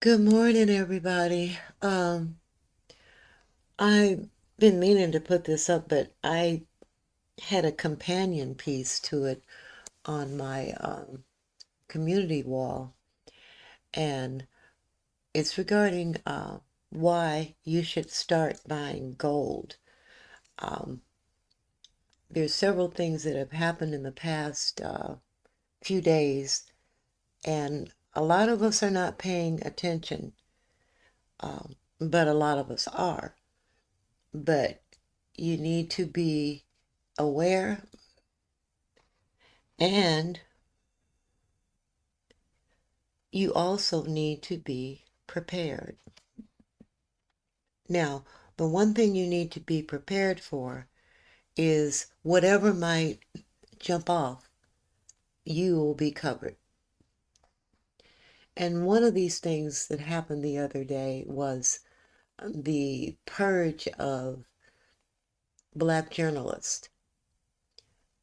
Good morning, everybody. I've been meaning to put this up, but I had a companion piece to it on my community wall, and it's regarding why you should start buying gold. Um, there's several things that have happened in the past few days, and a lot of us are not paying attention, but a lot of us are. But you need to be aware, and you also need to be prepared. Now, the one thing you need to be prepared for is whatever might jump off, you will be covered. And one of these things that happened the other day was the purge of black journalists,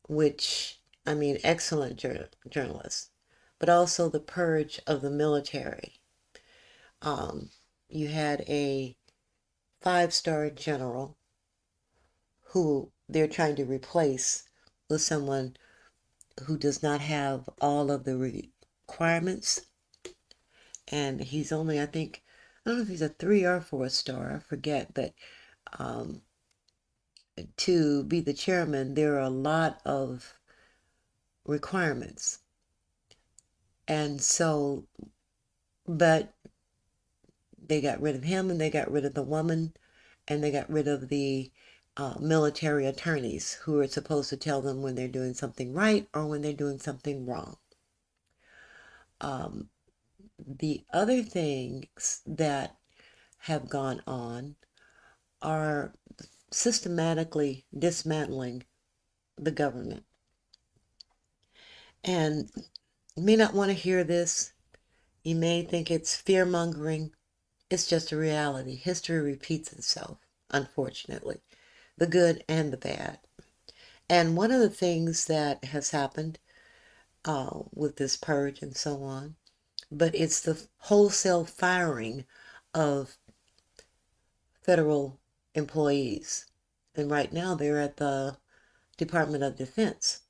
which, I mean, excellent journalists, but also the purge of the military. Um, you had a five-star general who they're trying to replace with someone who does not have all of the requirements. And he's only, I think, I don't know if he's a 3 or 4 star, I forget, but um, to be the chairman, there are a lot of requirements. And so, but they got rid of him and they got rid of the woman and they got rid of the military attorneys who are supposed to tell them when they're doing something right or when they're doing something wrong. Um, the other things that have gone on are systematically dismantling the government. And you may not want to hear this. You may think it's fear mongering. It's just a reality. History repeats itself, unfortunately, the good and the bad. And one of the things that has happened with this purge and so on, but it's the wholesale firing of federal employees. And right now they're at the Department of Defense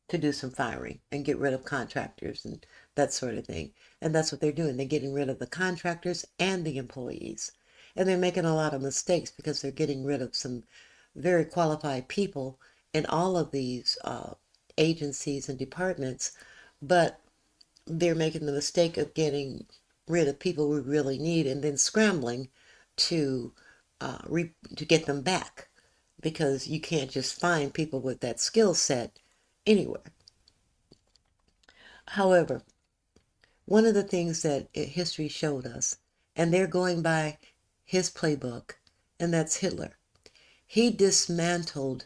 to do some firing and get rid of contractors and that sort of thing. And that's what they're doing. They're getting rid of the contractors and the employees. And they're making a lot of mistakes because they're getting rid of some very qualified people in all of these agencies and departments. But they're making the mistake of getting rid of people we really need and then scrambling to to get them back, because you can't just find people with that skill set anywhere. However, one of the things that history showed us, and they're going by his playbook, and that's Hitler. He dismantled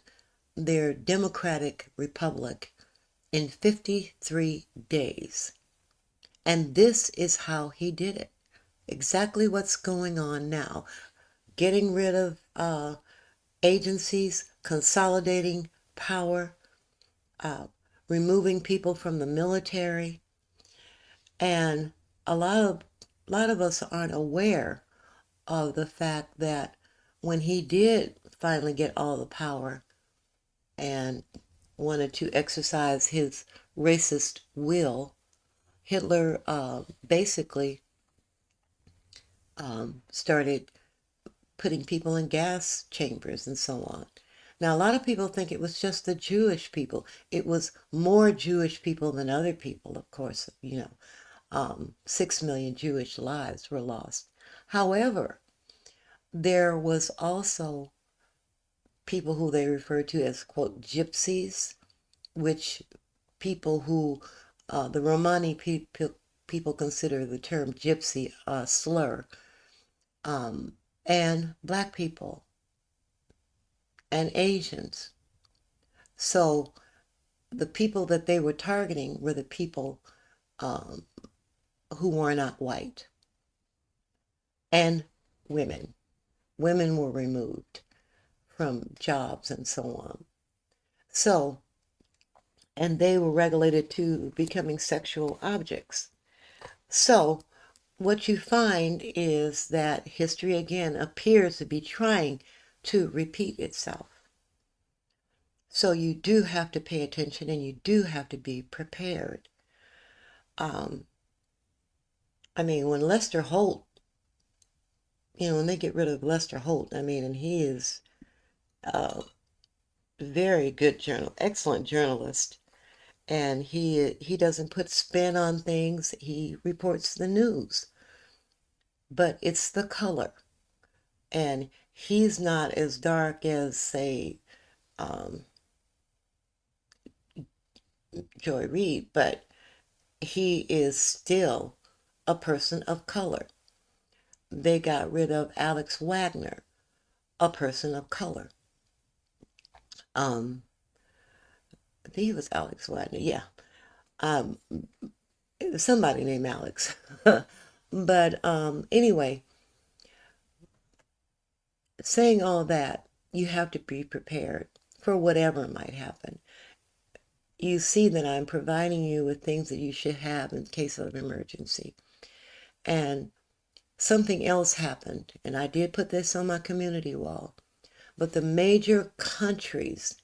their democratic republic in 53 days. And this is how he did it. Exactly what's going on now. Getting rid of agencies, consolidating power, uh, removing people from the military, and a lot of us aren't aware of the fact that when he did finally get all the power and wanted to exercise his racist will, Hitler basically started putting people in gas chambers and so on. Now, a lot of people think it was just the Jewish people. It was more Jewish people than other people, of course. 6 million Jewish lives were lost. However, there was also people who they referred to as, quote, gypsies, which people who the Romani people consider the term gypsy a slur, um, and black people and Asians. So the people that they were targeting were the people um, who were not white, and women. Women were removed from jobs and so on. So, and they were regulated to becoming sexual objects. So what you find is that history again appears to be trying to repeat itself. So you do have to pay attention and you do have to be prepared. Um, I mean, when Lester Holt, when they get rid of Lester Holt, I mean, and he is a very good excellent journalist, and he doesn't put spin on things. He reports the news, but it's the color, and he's not as dark as, say, um, Joy Reid, but he is still a person of color. They got rid of Alex Wagner, a person of color. Um, I think it was Alex Wagner, yeah. Um, Somebody named Alex. But anyway, saying all that, you have to be prepared for whatever might happen. You see that I'm providing you with things that you should have in case of emergency. And something else happened, and I did put this on my community wall, but the major countries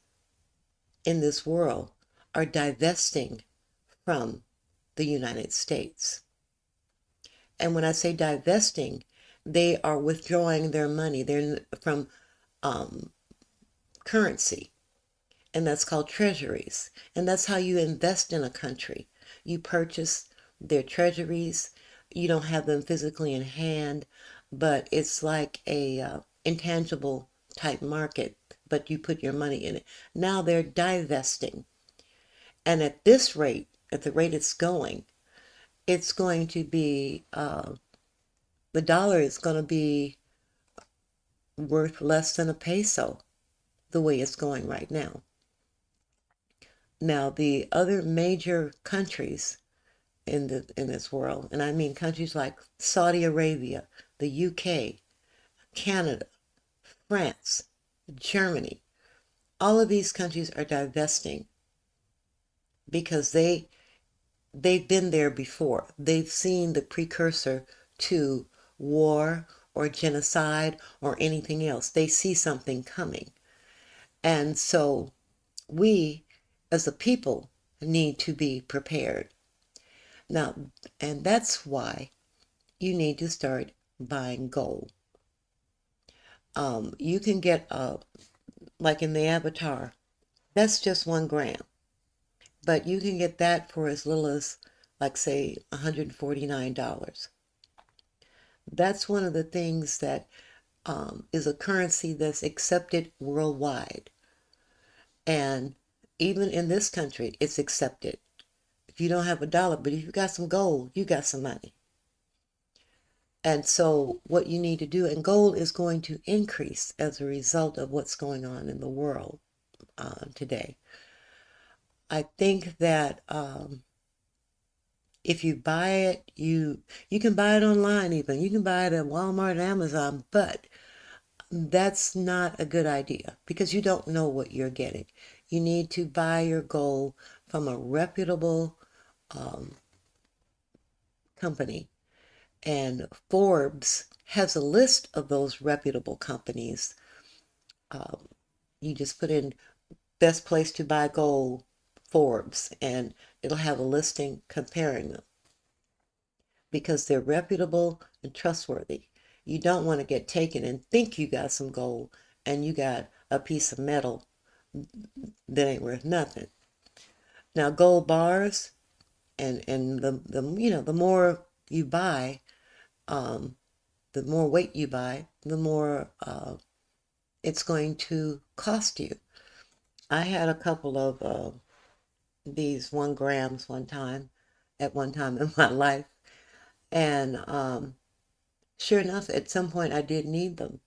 in this world are divesting from the United States. And when I say divesting, they are withdrawing their money. They're from um, currency, and that's called treasuries. And that's how you invest in a country. You purchase their treasuries. You don't have them physically in hand, but it's like a intangible type market, but you put your money in it. Now they're divesting. And at this rate, at the rate it's going to be, the dollar is going to be worth less than a peso the way it's going right now. Now, the other major countries in this world, and I mean countries like Saudi Arabia, the UK, Canada, France, Germany, all of these countries are divesting because they've been there before. They've seen the precursor to war or genocide or anything else. They see something coming. And so we, as a people, need to be prepared. Now, and that's why you need to start buying gold. You can get, like in the Avatar, that's just 1 gram. But you can get that for as little as, like, say, $149. That's one of the things that is a currency that's accepted worldwide. And even in this country, it's accepted. If you don't have a dollar, but if you got some gold, you got some money. And so what you need to do, and gold is going to increase as a result of what's going on in the world today. I think that if you buy it, you can buy it online even. You can buy it at Walmart and Amazon, but that's not a good idea because you don't know what you're getting. You need to buy your gold from a reputable company. And Forbes has a list of those reputable companies. You just put in best place to buy gold, Forbes, and it'll have a listing comparing them because they're reputable and trustworthy. You don't want to get taken and think you got some gold and you got a piece of metal that ain't worth nothing. Now, gold bars and the more you buy, the more weight you buy, the more it's going to cost you. I had a couple of these 1 grams at one time in my life, and sure enough, at some point I did need them,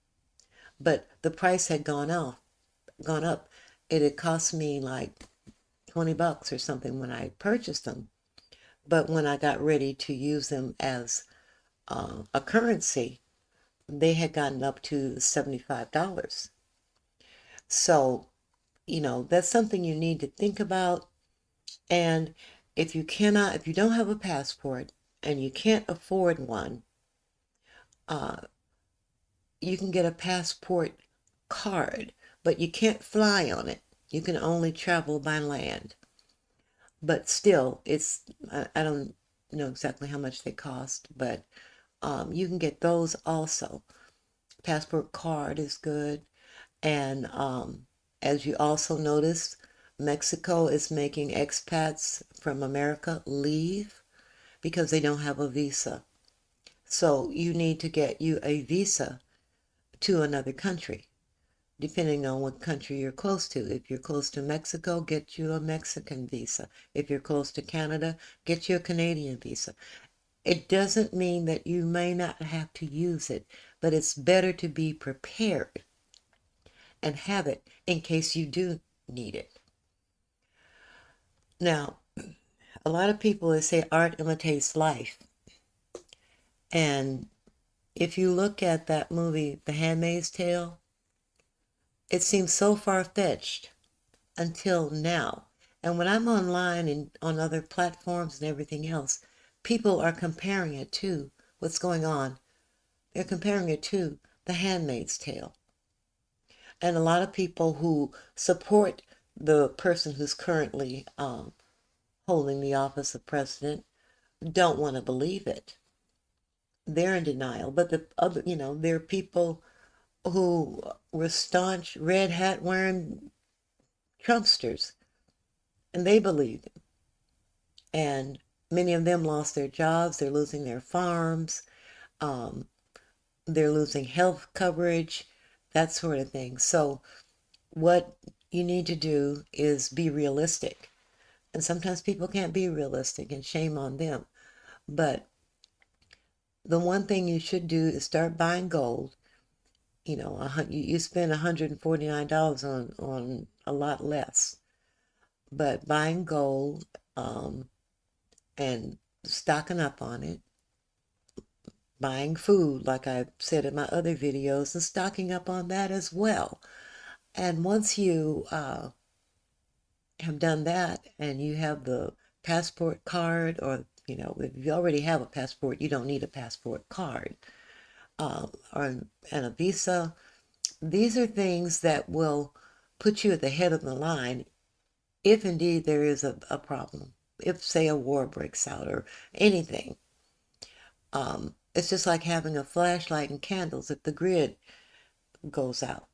but the price had gone up. It had cost me like $20 or something when I purchased them, but when I got ready to use them as a currency, they had gotten up to $75. So, that's something you need to think about. And if you don't have a passport, and you can't afford one, uh, you can get a passport card, but you can't fly on it. You can only travel by land. But still, I don't know exactly how much they cost, but you can get those also. Passport card is good. And as you also noticed, Mexico is making expats from America leave because they don't have a visa. So you need to get you a visa to another country, depending on what country you're close to. If you're close to Mexico, get you a Mexican visa. If you're close to Canada, get you a Canadian visa. It doesn't mean that you may not have to use it, but it's better to be prepared and have it in case you do need it. Now, a lot of people they say art imitates life. And if you look at that movie, The Handmaid's Tale, it seems so far-fetched until now. And when I'm online and on other platforms and everything else, people are comparing it to what's going on. They're comparing it to The Handmaid's Tale. And a lot of people who support the person who's currently holding the office of president don't want to believe it. They're in denial. But the other, there are people who were staunch red hat wearing Trumpsters, and they believed him. And many of them lost their jobs. They're losing their farms. Um, they're losing health coverage, that sort of thing. So what you need to do is be realistic. And sometimes people can't be realistic, and shame on them. But the one thing you should do is start buying gold. You spend $149 on a lot less. But buying gold and stocking up on it, buying food, like I said in my other videos, and stocking up on that as well. And once you have done that and you have the passport card, or if you already have a passport, you don't need a passport card, and a visa. These are things that will put you at the head of the line if indeed there is a problem. If, say, a war breaks out or anything. It's just like having a flashlight and candles if the grid goes out.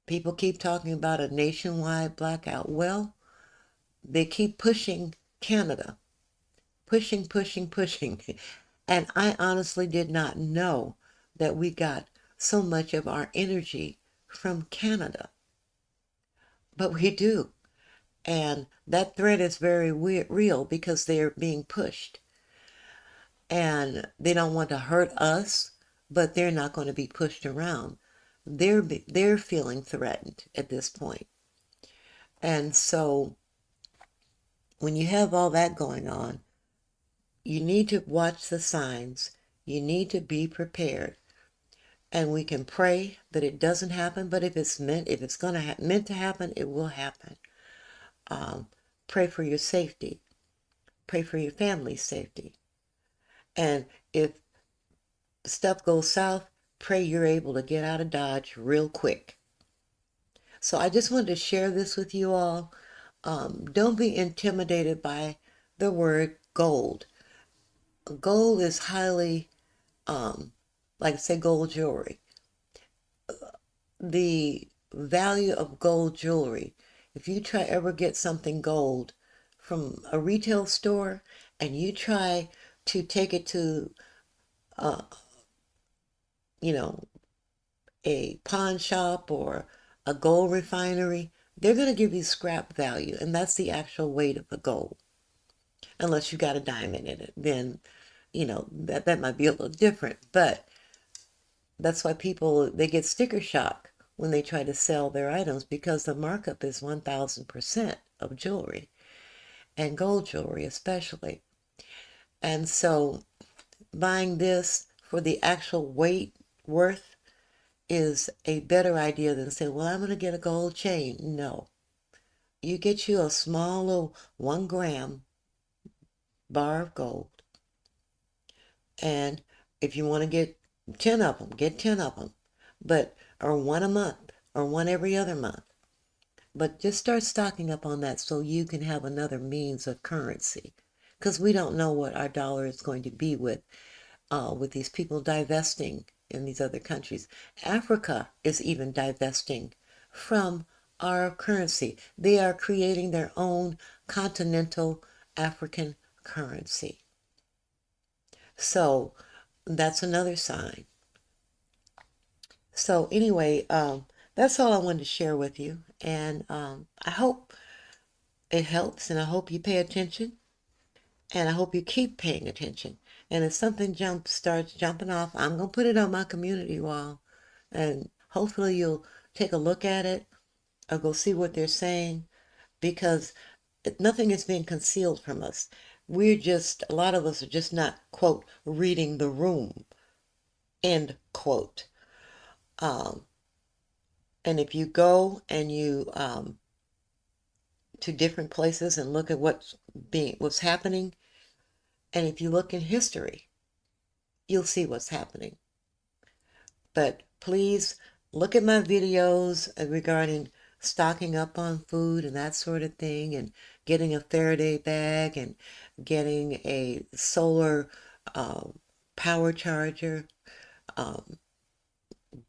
People keep talking about a nationwide blackout. Well, they keep pushing Canada. Pushing, pushing, pushing. And I honestly did not know that we got so much of our energy from Canada. But we do. And that threat is very real because they're being pushed. And they don't want to hurt us, but they're not going to be pushed around. They're feeling threatened at this point. And so when you have all that going on, you need to watch the signs. You need to be prepared. And we can pray that it doesn't happen, but if it's meant to happen, it will happen. Pray for your safety. Pray for your family's safety. And if stuff goes south, pray you're able to get out of Dodge real quick. So I just wanted to share this with you all. Don't be intimidated by the word gold. Gold is highly, like I say, gold jewelry. The value of gold jewelry, if you try ever get something gold from a retail store and you try to take it to, uh, you know, a pawn shop or a gold refinery, they're going to give you scrap value, and that's the actual weight of the gold. Unless you got a diamond in it, then, that might be a little different. But that's why people, they get sticker shock when they try to sell their items, because the markup is 1,000% of jewelry, and gold jewelry especially. And so buying this for the actual weight worth is a better idea than saying, well, I'm going to get a gold chain. No. You get you a small little 1 gram bar of gold, And if you want to get 10 of them, get 10 of them. But, or one a month, or one every other month. But just start stocking up on that so you can have another means of currency. Because we don't know what our dollar is going to be with these people divesting in these other countries. Africa is even divesting from our currency. They are creating their own continental African currency. So that's another sign. So anyway, that's all I wanted to share with you. And I hope it helps, and I hope you pay attention, and I hope you keep paying attention. And if something starts jumping off, I'm going to put it on my community wall, and hopefully you'll take a look at it or go see what they're saying, because nothing is being concealed from us. A lot of us are just not, quote, reading the room, end quote. Um, and if you go and you to different places and look at what's happening, and if you look in history, you'll see what's happening. But please look at my videos regarding stocking up on food and that sort of thing, and getting a Faraday bag, and getting a solar power charger, um,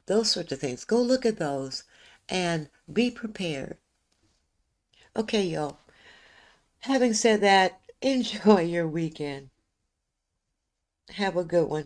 those sorts of things. Go look at those and be prepared. Okay, y'all. Having said that, enjoy your weekend. Have a good one.